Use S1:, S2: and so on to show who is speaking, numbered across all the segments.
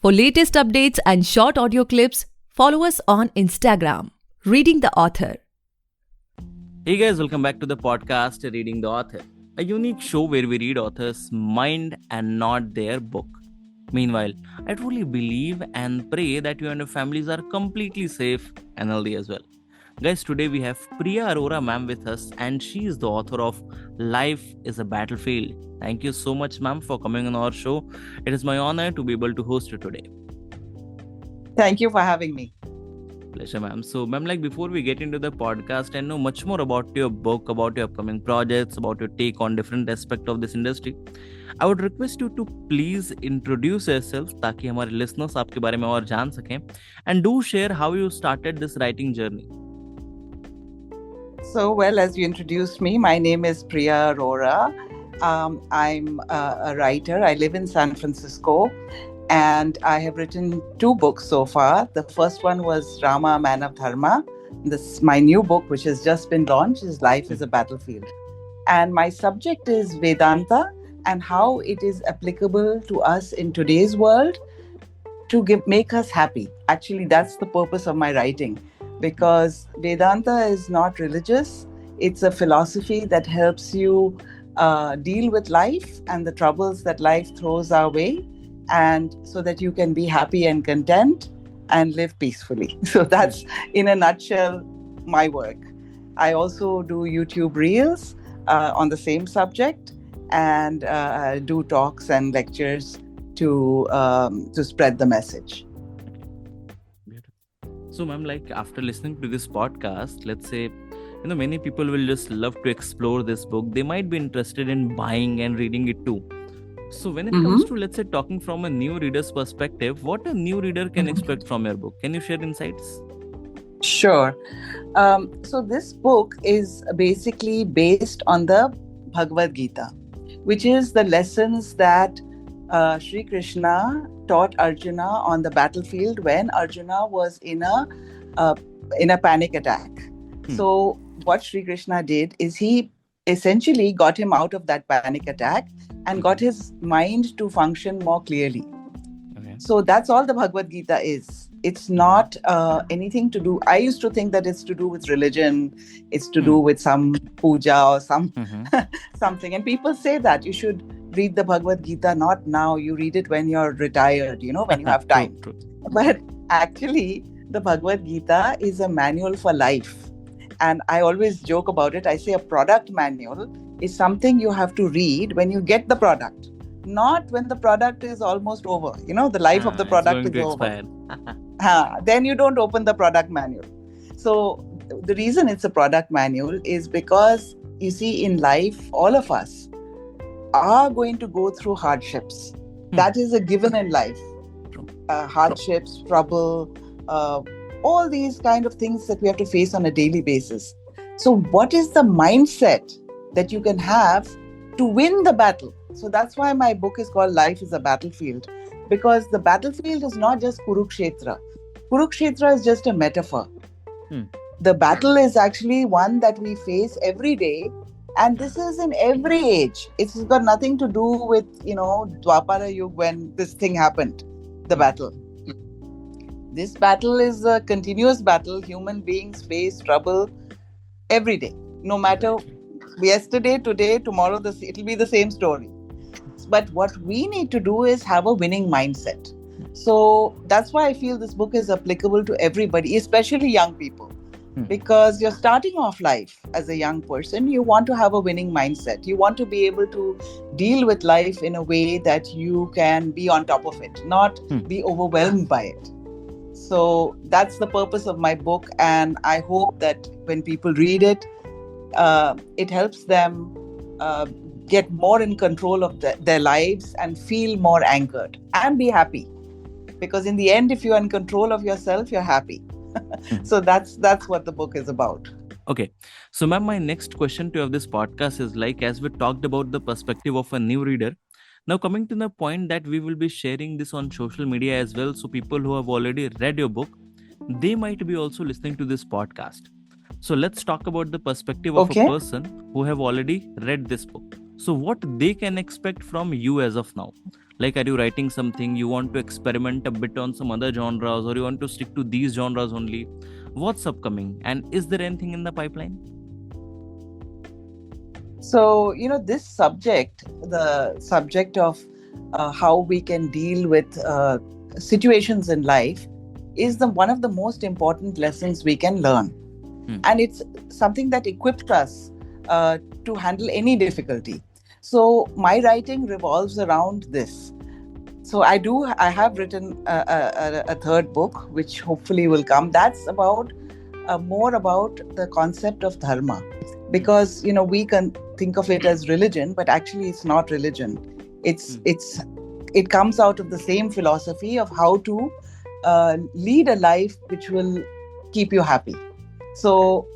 S1: For latest updates and short audio clips, follow us on Instagram, Reading the Author.
S2: Hey guys, welcome back to the podcast Reading the Author, a unique show where we read authors' mind and not their book. Meanwhile, I truly believe and pray that you and your families are completely safe and healthy as well. Guys, today we have Priya Arora ma'am with us, and she is the author of Life is a Battlefield. Thank you so much, ma'am, for coming on our show. It is my honor to be able to host you today.
S3: Thank you for having me.
S2: Pleasure, ma'am. So, ma'am, before we get into the podcast and know much more about your book, about your upcoming projects, about your take on different aspect of this industry, I would request you to please introduce yourself ताकि हमारे listeners आपके बारे में और जान सकें, and do share how you started this writing journey.
S3: So, well, as you introduced me, my name is Priya Arora. I'm a writer. I live in San Francisco, and I have written 2 books so far. The first one was Rama, Man of Dharma. My new book, which has just been launched, is Life is a Battlefield. And my subject is Vedanta and how it is applicable to us in today's world to make us happy. Actually, that's the purpose of my writing, because Vedanta is not religious. It's a philosophy that helps you deal with life and the troubles that life throws our way, and so that you can be happy and content and live peacefully. So that's, in a nutshell, my work. I also do YouTube Reels on the same subject, and do talks and lectures to spread the message.
S2: So, ma'am, after listening to this podcast, let's say, many people will just love to explore this book. They might be interested in buying and reading it too. So, when it comes to, let's say, talking from a new reader's perspective, what a new reader can expect from your book? Can you share insights?
S3: Sure. So this book is basically based on the Bhagavad Gita, which is the lessons that Sri Krishna taught Arjuna on the battlefield when Arjuna was in a panic attack. So what Sri Krishna did is he essentially got him out of that panic attack and got his mind to function more clearly. Okay. So that's all the Bhagavad Gita is. It's not anything to do. I used to think that it's to do with religion. It's to do with some puja or something. And people say that you should read the Bhagavad Gita not now. You read it when you're retired, when you have time.
S2: True.
S3: But actually, the Bhagavad Gita is a manual for life. And I always joke about it. I say a product manual is something you have to read when you get the product, not when the product is almost over. The life of the product is over. Then you don't open the product manual. So the reason it's a product manual is because, you see, in life, all of us are going to go through hardships. That is a given in life. Hardships, trouble, all these kind of things that we have to face on a daily basis. So what is the mindset that you can have to win the battle? So that's why my book is called Life is a Battlefield, because the battlefield is not just Kurukshetra. Kurukshetra is just a metaphor. The battle is actually one that we face every day, and this is in every age. It's got nothing to do with, Dwapara Yuga when this thing happened, the battle. This battle is a continuous battle. Human beings face trouble every day. No matter yesterday, today, tomorrow, it'll be the same story. But what we need to do is have a winning mindset. So that's why I feel this book is applicable to everybody, especially young people. Because you're starting off life as a young person, you want to have a winning mindset. You want to be able to deal with life in a way that you can be on top of it, not be overwhelmed by it. So that's the purpose of my book, and I hope that when people read it, it helps them get more in control of their lives and feel more anchored and be happy. Because in the end, if you're in control of yourself, you're happy. So that's what the book is about.
S2: Okay. So, ma'am, my next question to you of this podcast is as we talked about the perspective of a new reader, now coming to the point that we will be sharing this on social media as well. So people who have already read your book, they might be also listening to this podcast. So let's talk about the perspective of a person who have already read this book. So what they can expect from you as of now? Like, are you writing something, you want to experiment a bit on some other genres, or you want to stick to these genres only? What's upcoming, and is there anything in the pipeline?
S3: So, this subject, the subject of how we can deal with situations in life, is the one of the most important lessons we can learn. And it's something that equips us to handle any difficulty. So my writing revolves around this. So I have written a third book, which hopefully will come. That's about more about the concept of dharma, because we can think of it as religion, but actually it's not religion. It comes out of the same philosophy of how to lead a life which will keep you happy. So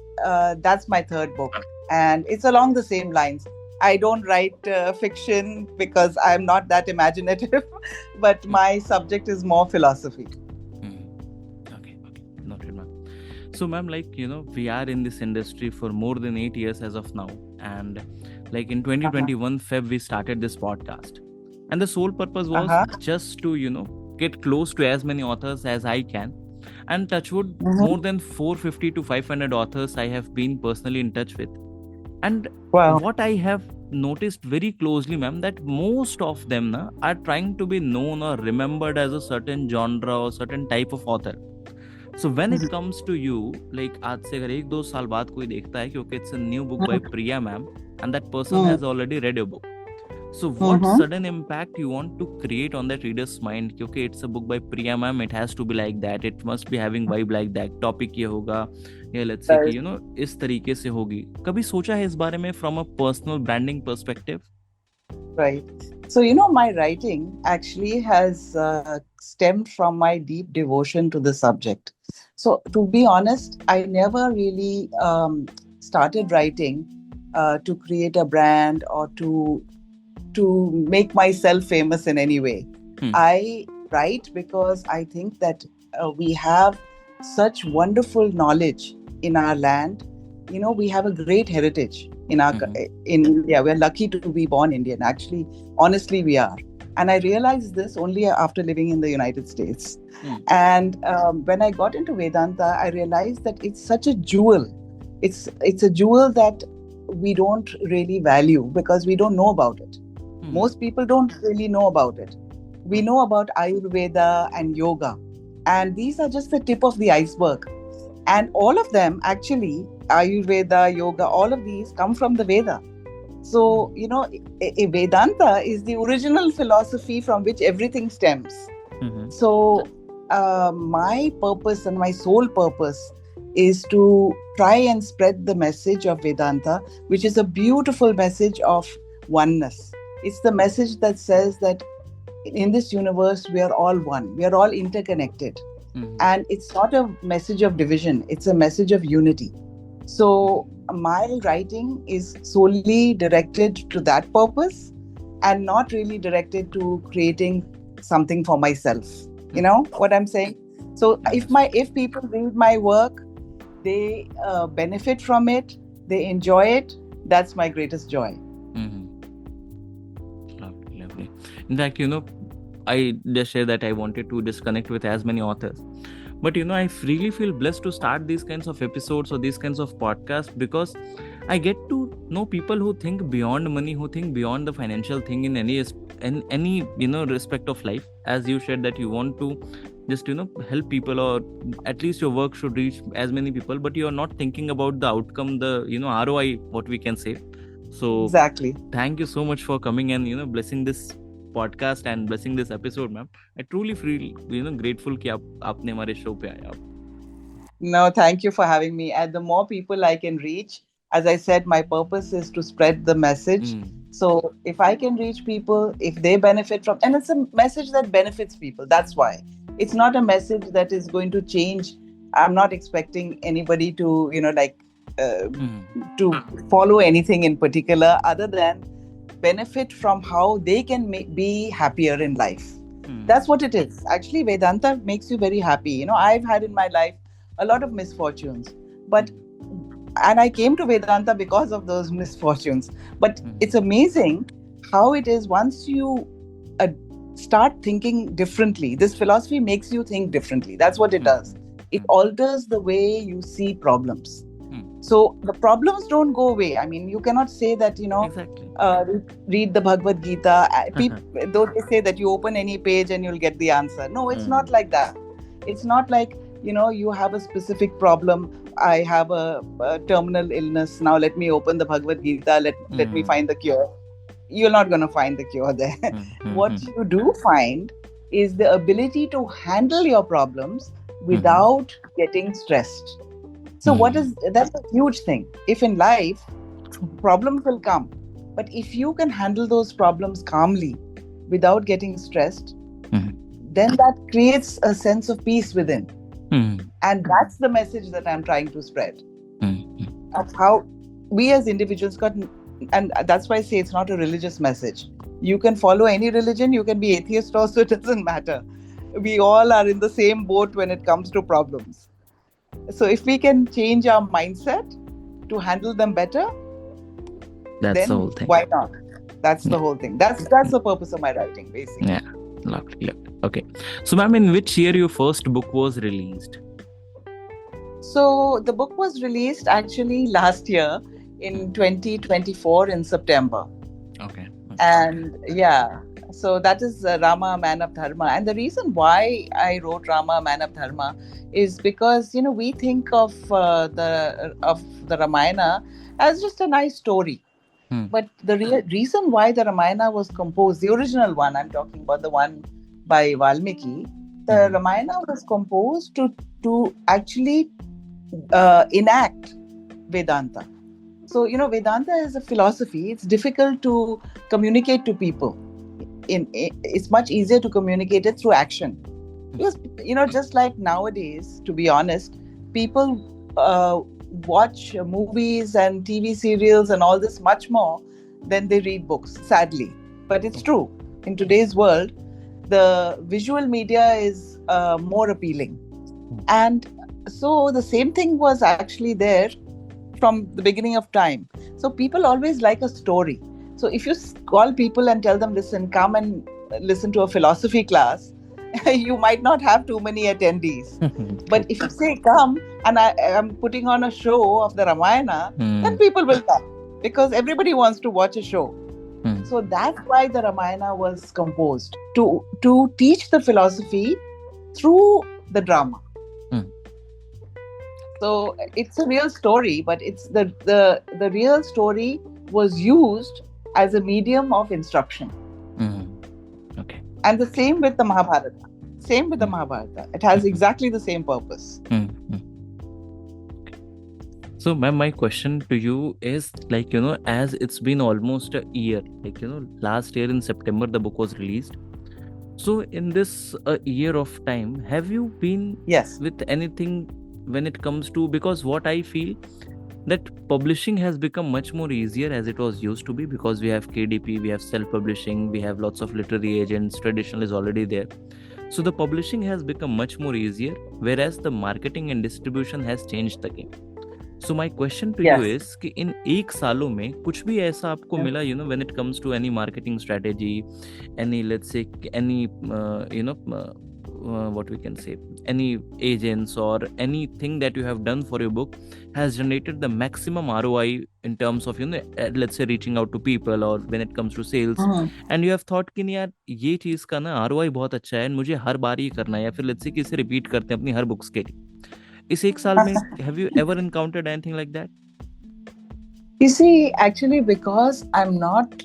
S3: that's my third book, and it's along the same lines. I don't write fiction because I'm not that imaginative, but my subject is more philosophy.
S2: Okay, noted, ma'am. So, ma'am, we are in this industry for more than 8 years as of now, and like in 2021 Feb, we started this podcast, and the sole purpose was just to get close to as many authors as I can. And touchwood, more than 450 to 500 authors I have been personally in touch with. And what I have noticed very closely, ma'am, that most of them are trying to be known or remembered as a certain genre or certain type of author. So when it comes to you, like आज से अगर 1-2 साल बाद कोई देखता है कि okay, it's a new book by Priya ma'am, and that person has already read your book. So what sudden impact you want to create on that reader's mind? Okay, it's a book by Priya ma'am, it has to be like that, it must be having vibe like that, topic ये होगा, या let's say कि इस तरीके से होगी. कभी सोचा है इस बारे में from a personal branding perspective?
S3: Right. So, my writing actually has stemmed from my deep devotion to the subject. So, to be honest, I never really started writing to create a brand or to make myself famous in any way. I write because I think that we have such wonderful knowledge in our land. We have a great heritage in India. We're lucky to be born Indian. Actually, honestly, we are. And I realized this only after living in the United States. And when I got into Vedanta, I realized that it's such a jewel. It's a jewel that we don't really value because we don't know about it. Most people don't really know about it. We know about Ayurveda and yoga, and these are just the tip of the iceberg. And all of them, actually, Ayurveda, yoga, all of these come from the Veda. So, Vedanta is the original philosophy from which everything stems. So, my purpose and my sole purpose is to try and spread the message of Vedanta, which is a beautiful message of oneness. It's the message that says that in this universe, we are all one. We are all interconnected. And it's not a message of division. It's a message of unity. So my writing is solely directed to that purpose and not really directed to creating something for myself. You know what I'm saying? So if people read my work, they benefit from it, they enjoy it, that's my greatest joy.
S2: Lovely. In fact, I just share that I wanted to just connect with as many authors. But I really feel blessed to start these kinds of episodes or these kinds of podcasts, because I get to know people who think beyond money, who think beyond the financial thing in any respect of life. As you said that you want to just help people, or at least your work should reach as many people, but you are not thinking about the outcome, the ROI, what we can say. So
S3: exactly.
S2: Thank you so much for coming and blessing this podcast and blessing this episode, ma'am. I truly feel grateful कि आपने हमारे show पे आए आप.
S3: No, thank you for having me. And the more people I can reach, as I said, my purpose is to spread the message. So if I can reach people, if they benefit from, and it's a message that benefits people, that's why. It's not a message that is going to change. I'm not expecting anybody to, to follow anything in particular other than benefit from how they can be happier in life. That's what it is. Actually, Vedanta makes you very happy. I've had in my life a lot of misfortunes, but And I came to Vedanta because of those misfortunes. But
S2: Mm.
S3: it's amazing how it is once you uh, start thinking differently. This philosophy makes you think differently. That's what it
S2: Mm.
S3: does. It
S2: Mm.
S3: alters the way you see problems.
S2: Mm.
S3: So the problems don't go away. I mean, you cannot say that,
S2: Exactly.
S3: read the Bhagavad Gita. Though they say that you open any page and you'll get the answer. No, it's not
S2: Mm.
S3: like that. It's not like, you have a specific problem. I have a terminal illness. Now let me open the Bhagavad Gita. Let me
S2: Mm.
S3: find the cure. You're not going to find the cure there.
S2: Mm.
S3: What
S2: Mm.
S3: you do find is the ability to handle your problems
S2: Mm.
S3: without getting stressed. So
S2: Mm.
S3: that's a huge thing. If in life problems will come, but if you can handle those problems calmly without getting stressed,
S2: Mm.
S3: then that creates a sense of peace within.
S2: Mm.
S3: And that's the message that I'm trying to spread,
S2: Mm.
S3: of how we as individuals got. And that's why I say it's not a religious message. You can follow any religion, you can be atheist also, it doesn't matter. We all are in the same boat when it comes to problems. So if we can change our mindset to handle them better,
S2: That's the
S3: then
S2: whole thing.
S3: why not? That's
S2: Yeah.
S3: the whole thing. That's the purpose of my writing, basically.
S2: Yeah. Lovely. Lovely. Okay. So, ma'am, in which year your first book was released?
S3: So the book was released actually last year in 2024 in September.
S2: Okay.
S3: And yeah, so that is Rama, Man of Dharma. And the reason why I wrote Rama, Man of Dharma is because, we think of the Ramayana as just a nice story.
S2: Hmm.
S3: But the reason why the Ramayana was composed, the original one, I'm talking about the one by Valmiki, the Ramayana was composed to actually enact Vedanta. So, Vedanta is a philosophy. It's difficult to communicate to people. It's much easier to communicate it through action. Because, just like nowadays, to be honest, people watch movies and TV serials and all this much more than they read books, sadly. But it's true. In today's world, the visual media is more appealing. And so the same thing was actually there from the beginning of time. So people always like a story. So if you call people and tell them, listen, come and listen to a philosophy class, you might not have too many attendees. But if you say, come and I am putting on a show of the Ramayana, then people will come because everybody wants to watch a show. So that's why the Ramayana was composed, to teach the philosophy through the drama. So it's a real story, but it's the real story was used as a medium of instruction.
S2: Okay.
S3: And the same with the Mahabharata. Same with the Mahabharata. It has exactly the same purpose.
S2: So, ma'am, my question to you is, as it's been almost a year, last year in September, the book was released. So, in this year of time, have you been with anything when it comes to, because what I feel that publishing has become much more easier as it was used to be, because we have KDP, we have self-publishing, we have lots of literary agents, traditional is already there. So the publishing has become much more easier, whereas the marketing and distribution has changed the game. So my question to you is कि in एक सालों में कुछ भी ऐसा आपको मिला, when it comes to any marketing strategy, any, let's say, any what we can say, any agents or anything that you have done for your book has generated the maximum ROI in terms of, let's say, reaching out to people or when it comes to sales, and you have thought कि नहीं यार ये चीज का ना ROI बहुत अच्छा है, मुझे हर बार ये करना है, या फिर let's say कि इसे रिपीट करते हैं अपनी हर बुक्स के लिए. इस एक साल में have you ever encountered anything like that?
S3: You see, actually, because I'm not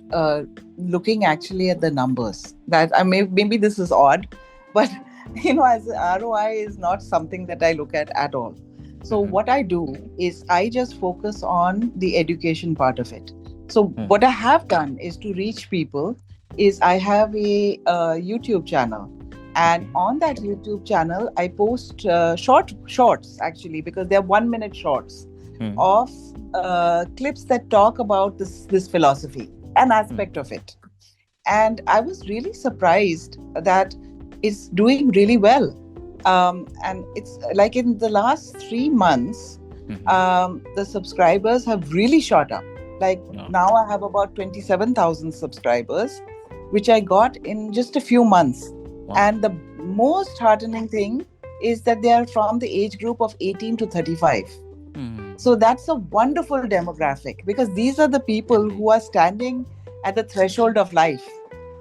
S3: looking actually at the numbers, that maybe this is odd, but as ROI is not something that I look at all. So what I do is I just focus on the education part of it. So what I have done is to reach people is I have a YouTube channel. And on that YouTube channel, I post shorts actually, because they're 1-minute shorts of clips that talk about this philosophy, an aspect of it. And I was really surprised that it's doing really well. And it's like in the last 3 months, The subscribers have really shot up. Like
S2: Wow.
S3: now I have about 27,000 subscribers, which I got in just a few months.
S2: Wow.
S3: And the most heartening thing is that they are from the age group of 18 to 35.
S2: Hmm.
S3: So that's a wonderful demographic, because these are the people
S2: Indeed.
S3: who are standing at the threshold of life.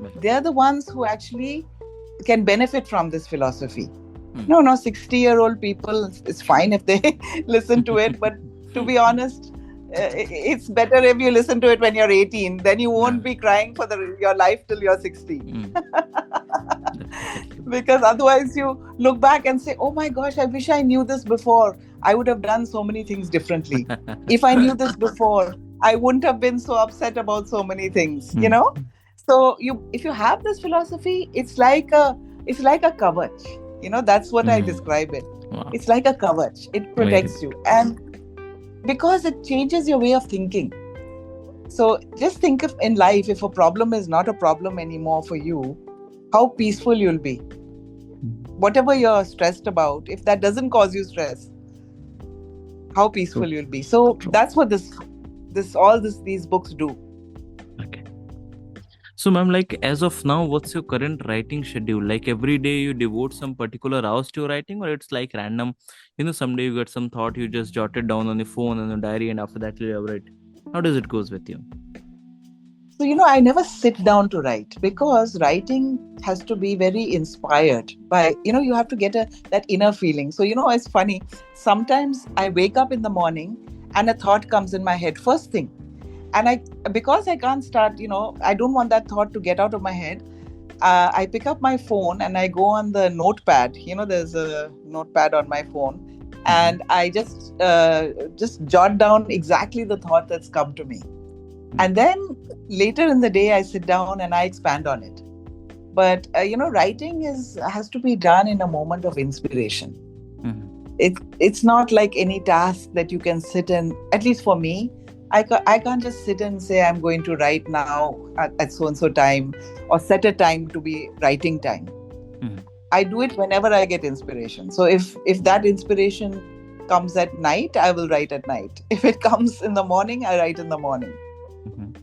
S2: Well,
S3: They're the ones who actually can benefit from this philosophy.
S2: hmm.
S3: No, 60-year-old people, it's fine if they listen to it. But to be honest, it's better if you listen to it when you're 18. Then you won't be crying for your life till you're 60.
S2: Hmm. Definitely.
S3: Because otherwise you look back and say, oh my gosh, I wish I knew this before. I would have done so many things differently. If I knew this before, I wouldn't have been so upset about so many things,
S2: Hmm.
S3: So if you have this philosophy, it's like a kavach. That's what I
S2: Hmm.
S3: describe it.
S2: Wow.
S3: It's like a kavach. It
S2: Very
S3: protects you. And because it changes your way of thinking. So just think of in life, if a problem is not a problem anymore for you, how peaceful you'll be. Whatever you're stressed about, if that doesn't cause you stress, how peaceful
S2: True.
S3: you'll be. So
S2: True.
S3: that's what these books do.
S2: Okay. So, ma'am, like as of now, what's your current writing schedule? Like every day you devote some particular hours to your writing, or it's like random? Someday you get some thought, you just jot it down on the phone and a diary, and after that you write. How does it goes with you?
S3: So, I never sit down to write, because writing has to be very inspired by, you have to get that inner feeling. So, it's funny. Sometimes I wake up in the morning and a thought comes in my head first thing. And because I can't start, I don't want that thought to get out of my head. I pick up my phone and I go on the notepad. There's a notepad on my phone. And I just jot down exactly the thought that's come to me. And then later in the day, I sit down and I expand on it. But, writing has to be done in a moment of inspiration. It's not like any task that you can sit and, at least for me, I can't just sit and say I'm going to write now at so-and-so time, or set a time to be writing time. I do it whenever I get inspiration. So if that inspiration comes at night, I will write at night. If it comes in the morning, I write in the morning.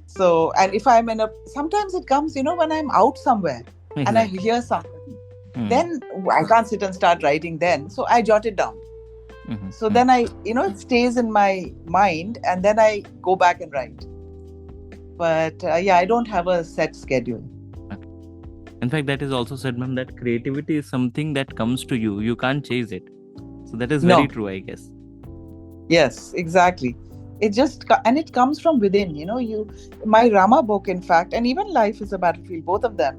S3: So, and if I'm sometimes it comes, when I'm out somewhere and I hear something, then I can't sit and start writing then. So I jot it down. So then it stays in my mind, and then I go back and write. But I don't have a set schedule.
S2: Okay. In fact, that is also said, ma'am, that creativity is something that comes to you. You can't chase it. So that is very true, I guess.
S3: Yes, exactly. And it comes from within, my Rama book, in fact, and even Life is a Battlefield, both of them.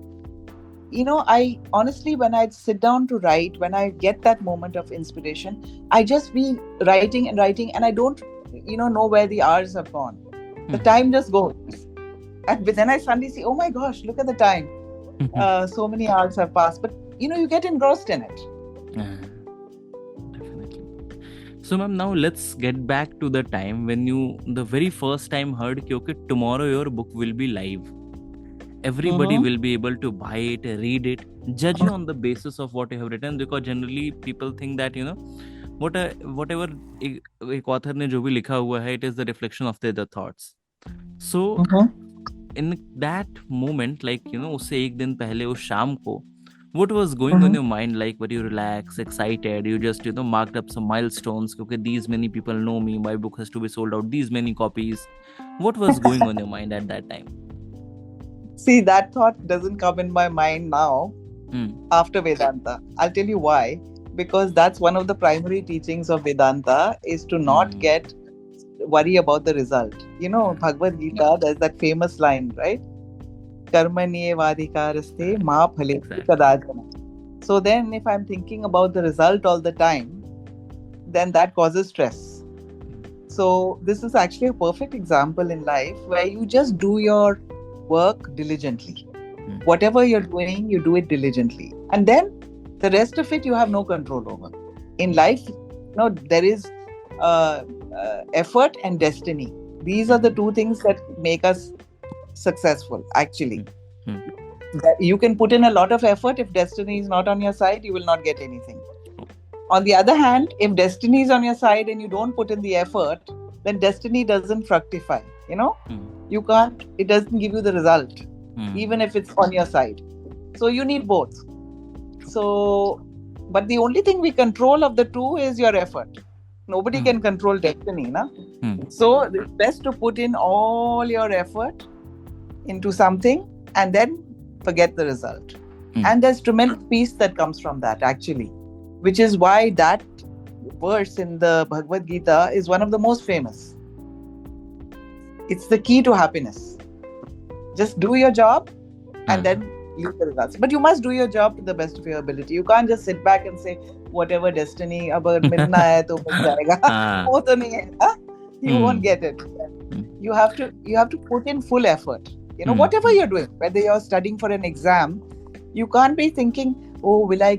S3: I honestly, when I sit down to write, when I get that moment of inspiration, I just be writing, and I don't, know where the hours have gone. The time just goes. And then I suddenly see, oh my gosh, look at the time. So many hours have passed. But, you get engrossed in it.
S2: Definitely. So, ma'am, now let's get back to the time when you, the very first time heard, okay, tomorrow your book will be live. Everybody will be able to buy it, read it, judge you on the basis of what you have written, because generally people think that whatever एक author ने जो भी लिखा हुआ है, it is the reflection of their thoughts. So in that moment, like उससे एक दिन पहले उस शाम को, what was going on your mind? Like, were you relaxed, excited? You just marked up some milestones. Okay, these many people know me. My book has to be sold out. These many copies. What was going on your mind at that time?
S3: See, that thought doesn't come in my mind now after Vedanta. I'll tell you why. Because that's one of the primary teachings of Vedanta, is to not worry about the result. Bhagavad Gita, there's that famous line, right? Karmanye vadikaraste ma phale kadachana. So then if I'm thinking about the result all the time, then that causes stress. So this is actually a perfect example in life where you just do your work diligently. Whatever you're doing, you do it diligently. And then the rest of it you have no control over. In life, there is effort and destiny. These are the two things that make us successful, actually. You can put in a lot of effort. If destiny is not on your side, you will not get anything. On the other hand, if destiny is on your side and you don't put in the effort, then destiny doesn't fructify. You can't, it doesn't give you the result, even if it's on your side. So you need both. So, but the only thing we control of the two is your effort. Nobody can control destiny, na? So it's best to put in all your effort into something and then forget the result. And there's tremendous peace that comes from that, actually, which is why that verse in the Bhagavad Gita is one of the most famous. It's the key to happiness. Just do your job and then leave the results. But you must do your job to the best of your ability. You can't just sit back and say, whatever destiny, agar milna hai to mil jayega. Wo to nahi hai, huh? You won't get it. You have to put in full effort. Whatever you're doing, whether you're studying for an exam, you can't be thinking, oh, will I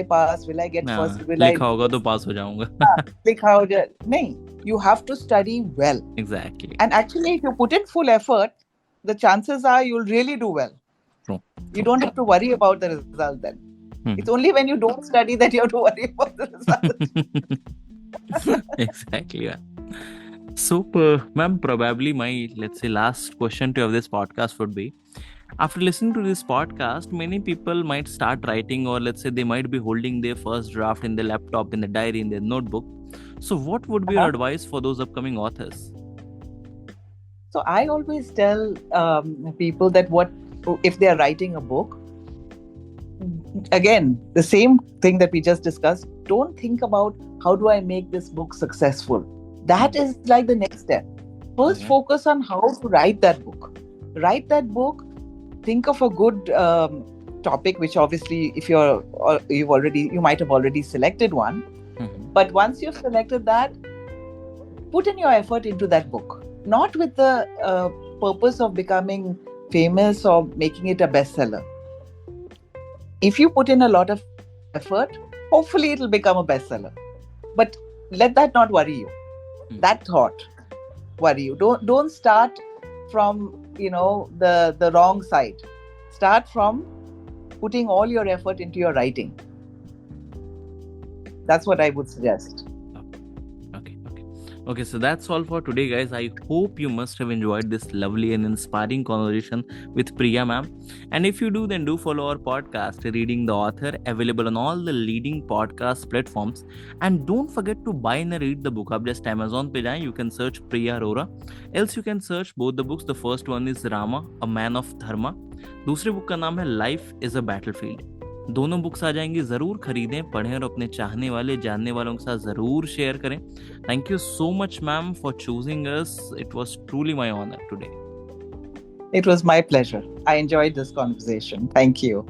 S3: pass? Will I get first? Will
S2: लिखा होगा तो पास हो जाऊंगा.
S3: लिखा हो जाए. नहीं, you have to study well.
S2: Exactly.
S3: And actually, if you put in full effort, the chances are you'll really do well.
S2: True.
S3: You don't have to worry about the result then. It's only when you don't study that you have to worry about the result.
S2: Exactly. Yeah. So, ma'am, probably my, let's say, last question to this podcast would be, after listening to this podcast, many people might start writing, or let's say they might be holding their first draft in their laptop, in the diary, in their notebook. So what would be your advice for those upcoming authors?
S3: So I always tell people that if they are writing a book, again, the same thing that we just discussed, don't think about how do I make this book successful. That is like the next step. First, focus on how to write that book. Write that book. Think of a good topic, which obviously, if you might have already selected one. But once you've selected that, put in your effort into that book. Not with the purpose of becoming famous or making it a bestseller. If you put in a lot of effort, hopefully it'll become a bestseller. But let that not worry you. That thought worry you. Don't start from the wrong side. Start from putting all your effort into your writing. That's what I would suggest.
S2: Okay, so that's all for today, guys. I hope you must have enjoyed this lovely and inspiring conversation with Priya ma'am. And if you do, then do follow our podcast, Reading the Author, available on all the leading podcast platforms. And don't forget to buy and read the book. Up just Amazon pe jaye, you can search Priya Arora. Else you can search both the books. The first one is Rama, A Man of Dharma. दूसरे book का नाम है Life is a Battlefield. दोनों books आ जाएंगी, जरूर खरीदें, पढ़ें और अपने चाहने वाले, जानने वालों के साथ जरूर शेयर करें. Thank you so much ma'am for choosing us. It was truly my honour today.
S3: It was my pleasure. I enjoyed this conversation. Thank you.